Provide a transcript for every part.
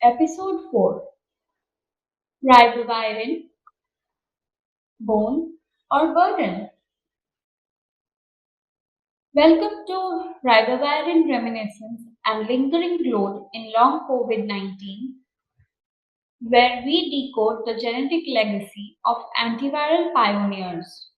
Episode 4: Ribavirin, Boon, or Burden. Welcome to Ribavirin Reminiscence and Lingering Growth in Long COVID 19, where we decode the genetic legacy of antiviral pioneers.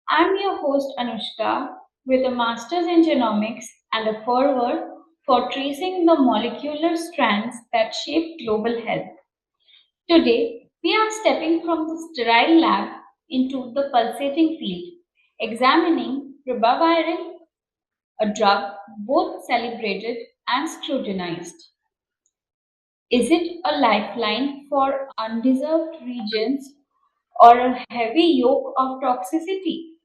I'm your host Anushka with a master's in genomics and a fervor for tracing the molecular strands that shape global health. Today, we are stepping from the sterile lab into the pulsating field, examining ribavirin, a drug both celebrated and scrutinized. Is it a lifeline for undeserved regions or a heavy yoke of toxicity?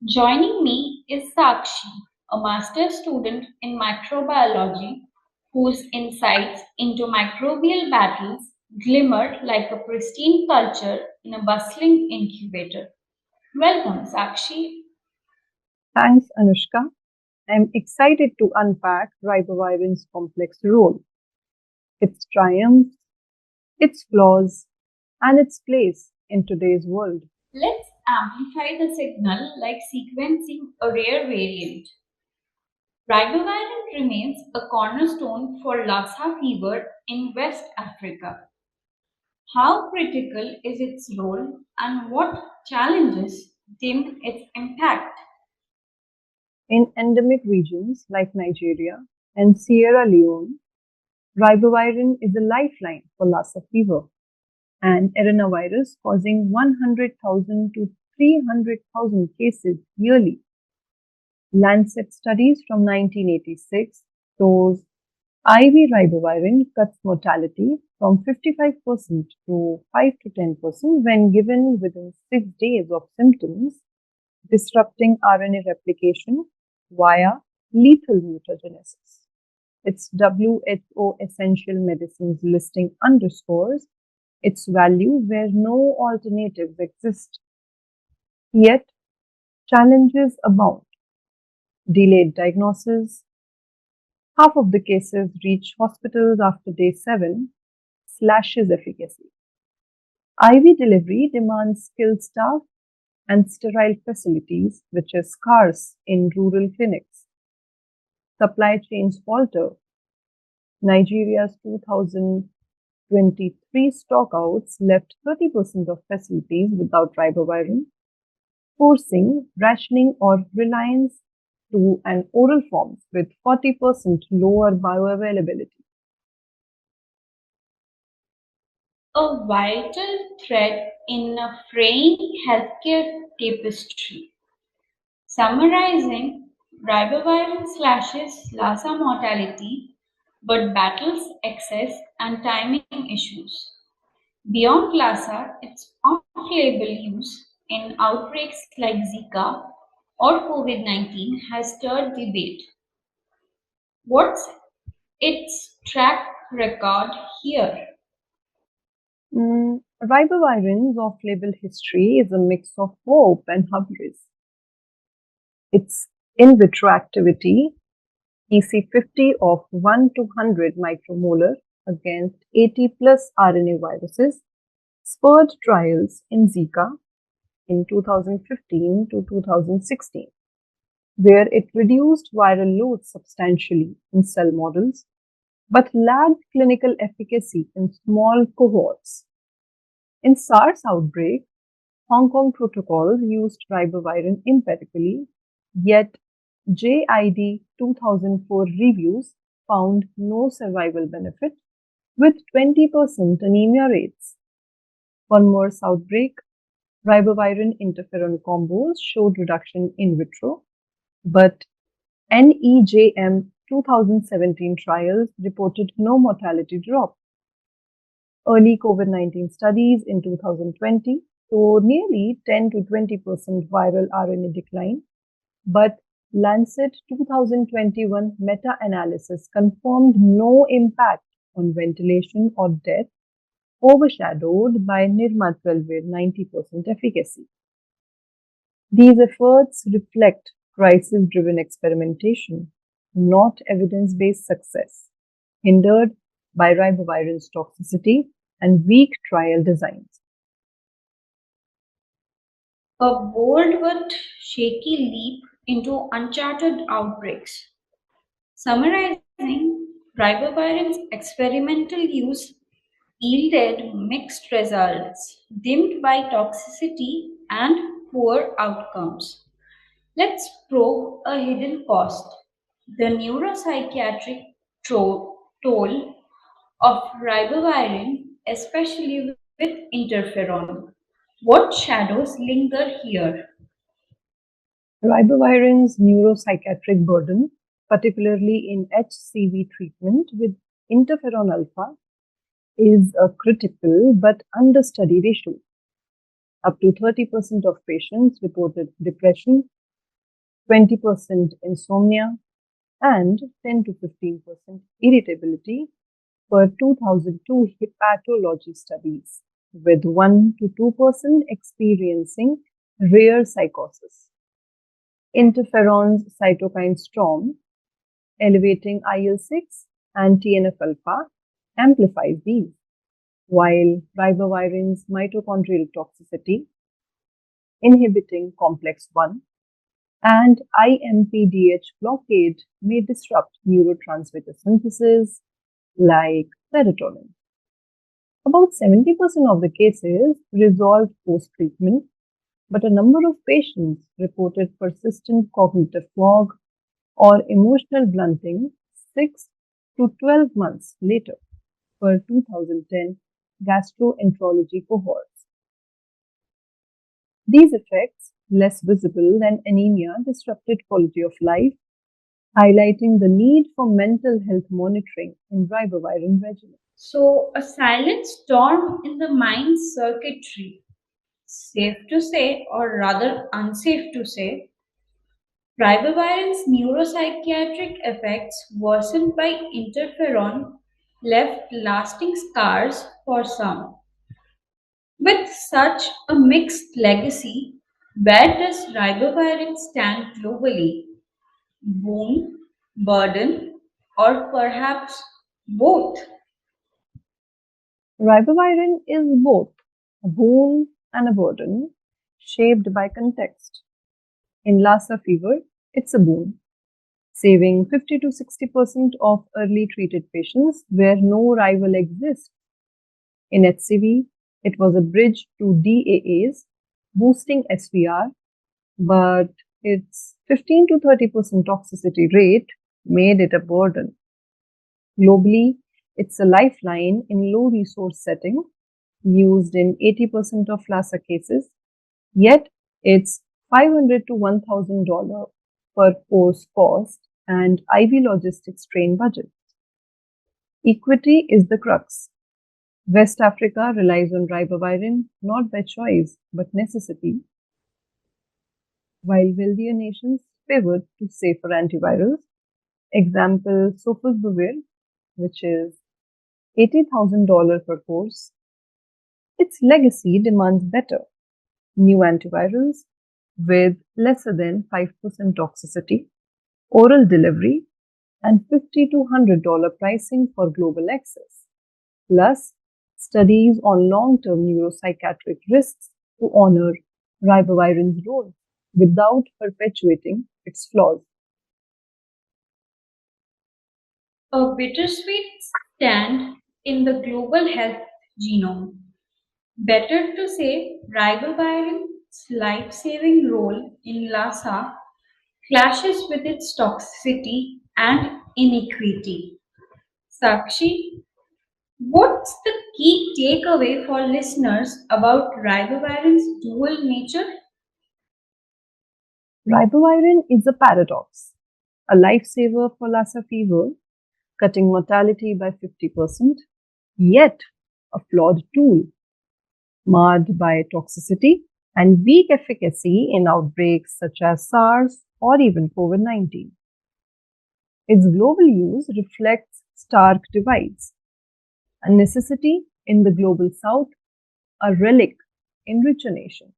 Joining me is Saakshi, a master's student in microbiology whose insights into microbial battles glimmer like a pristine culture in a bustling incubator. Welcome, Saakshi. Thanks, Anushka. I'm excited to unpack ribavirin's complex role, its triumphs, its flaws, and its place in today's world. Let's amplify the signal like sequencing a rare variant. Ribavirin remains a cornerstone for Lassa fever in West Africa. How critical is its role and what challenges dim its impact? In endemic regions like Nigeria and Sierra Leone, ribavirin is a lifeline for Lassa fever, an arenavirus causing 100,000 to 300,000 cases yearly. Lancet studies from 1986 shows IV ribavirin cuts mortality from 55% to 5 to 10% when given within 6 days of symptoms, disrupting RNA replication via lethal mutagenesis. Its WHO Essential Medicines listing underscores its value where no alternatives exist. Yet, challenges abound. Delayed diagnosis, half of the cases reach hospitals after day 7, slashes efficacy. IV delivery demands skilled staff and sterile facilities, which is scarce in rural clinics. Supply chains falter. Nigeria's 2023 stockouts left 30% of facilities without ribavirin, forcing rationing or reliance to an oral forms with 40% lower bioavailability. A vital thread in a fraying healthcare tapestry. Summarizing, ribavirin slashes Lassa mortality but battles access and timing issues. Beyond Lassa, its off-label use in outbreaks like Zika or COVID-19 has stirred debate. What's its track record here? Ribavirin's off-label history is a mix of hope and hubris. Its in vitro activity, EC50 of 1 to 100 micromolar against 80 plus RNA viruses, spurred trials in Zika in 2015 to 2016, where it reduced viral loads substantially in cell models but lacked clinical efficacy in small cohorts. In SARS outbreak, Hong Kong protocols used ribavirin empirically, yet JID 2004 reviews found no survival benefit with 20% anemia rates. For MERS outbreak, ribavirin interferon combos showed reduction in vitro, but NEJM 2017 trials reported no mortality drop. Early COVID-19 studies in 2020 showed nearly 10 to 20% viral RNA decline, but Lancet 2021 meta-analysis confirmed no impact on ventilation or death, overshadowed by nirmatrelvir 90% efficacy. These efforts reflect crisis-driven experimentation, not evidence-based success, hindered by ribavirin's toxicity and weak trial designs. A bold but shaky leap into uncharted outbreaks. Summarizing, ribavirin's experimental use yielded mixed results, dimmed by toxicity and poor outcomes. Let's probe a hidden cost: the neuropsychiatric toll of ribavirin, especially with interferon. What shadows linger here? Ribavirin's neuropsychiatric burden, particularly in HCV treatment with interferon alpha, is a critical but understudied issue. Up to 30% of patients reported depression, 20% insomnia, and 10 to 15% irritability per 2002 hepatology studies, with 1 to 2% experiencing rare psychosis. Interferon's cytokine storm, elevating IL-6 and TNF-alpha, amplifies these, while ribavirin's mitochondrial toxicity, inhibiting complex 1, and IMPDH blockade may disrupt neurotransmitter synthesis like serotonin. About 70% of the cases resolved post-treatment, but a number of patients reported persistent cognitive fog or emotional blunting 6 to 12 months later per 2010 gastroenterology cohorts. These effects, less visible than anemia, disrupted quality of life, highlighting the need for mental health monitoring in ribavirin regimen. So, a silent storm in the mind's circuitry. Safe to say, or rather unsafe to say, ribavirin's neuropsychiatric effects worsened by interferon left lasting scars for some. With such a mixed legacy, where does ribavirin stand globally? Boon, burden, or perhaps both? Ribavirin is both a boon and a burden, shaped by context. In Lassa fever, it's a boon, saving 50 to 60% of early treated patients where no rival exists. In HCV, it was a bridge to DAAs, boosting SVR, but its 15 to 30% toxicity rate made it a burden. Globally, it's a lifeline in low resource setting, used in 80% of Lassa cases, yet it's $500 to $1,000 per course cost and IV logistics train budget. Equity is the crux. West Africa relies on ribavirin not by choice but necessity, while wealthier nations pivot to safer antivirals. Example, sofosbuvir, which is $80,000 per course. Its legacy demands better new antivirals with lesser than 5% toxicity, oral delivery, and $50 to $100 pricing for global access, plus studies on long-term neuropsychiatric risks to honor ribavirin's role without perpetuating its flaws. A bittersweet stand in the global health genome. Better to say, ribavirin's life-saving role in Lassa clashes with its toxicity and inequity. Saakshi, what's the key takeaway for listeners about ribavirin's dual nature? Ribavirin is a paradox, a lifesaver for Lassa fever, cutting mortality by 50%, yet a flawed tool, marred by toxicity and weak efficacy in outbreaks such as SARS or even COVID-19. Its global use reflects stark divides: a necessity in the global south, a relic in richer nations.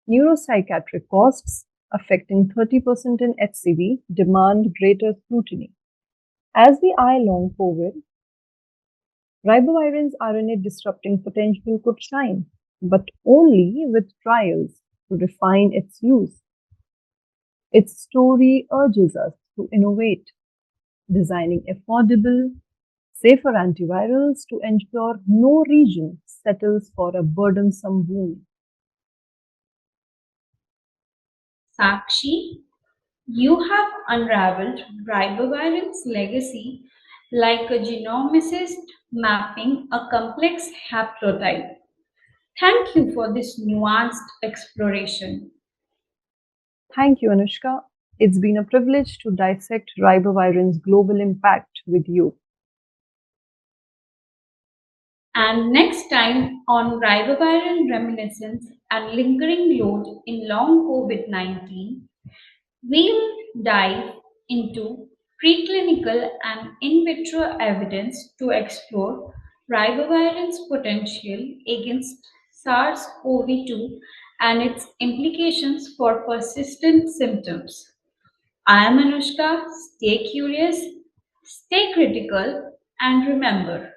Neuropsychiatric costs, affecting 30% in HCV, demand greater scrutiny. As we eye long COVID, Ribavirin's RNA disrupting potential could shine, but only with trials to refine its use. Its story urges us to innovate, designing affordable, safer antivirals to ensure no region settles for a burdensome wound. Sakshi, you have unraveled ribavirin's legacy like a genomicist mapping a complex haplotype. Thank you for this nuanced exploration. Thank you, Anushka. It's been a privilege to dissect ribavirin's global impact with you. And next time on ribavirin reminiscence and lingering load in long COVID 19, we'll dive into preclinical and in vitro evidence to explore ribavirin's potential against SARS-CoV-2 and its implications for persistent symptoms. I am Anushka. Stay curious, stay critical, and remember,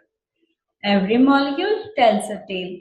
every molecule tells a tale.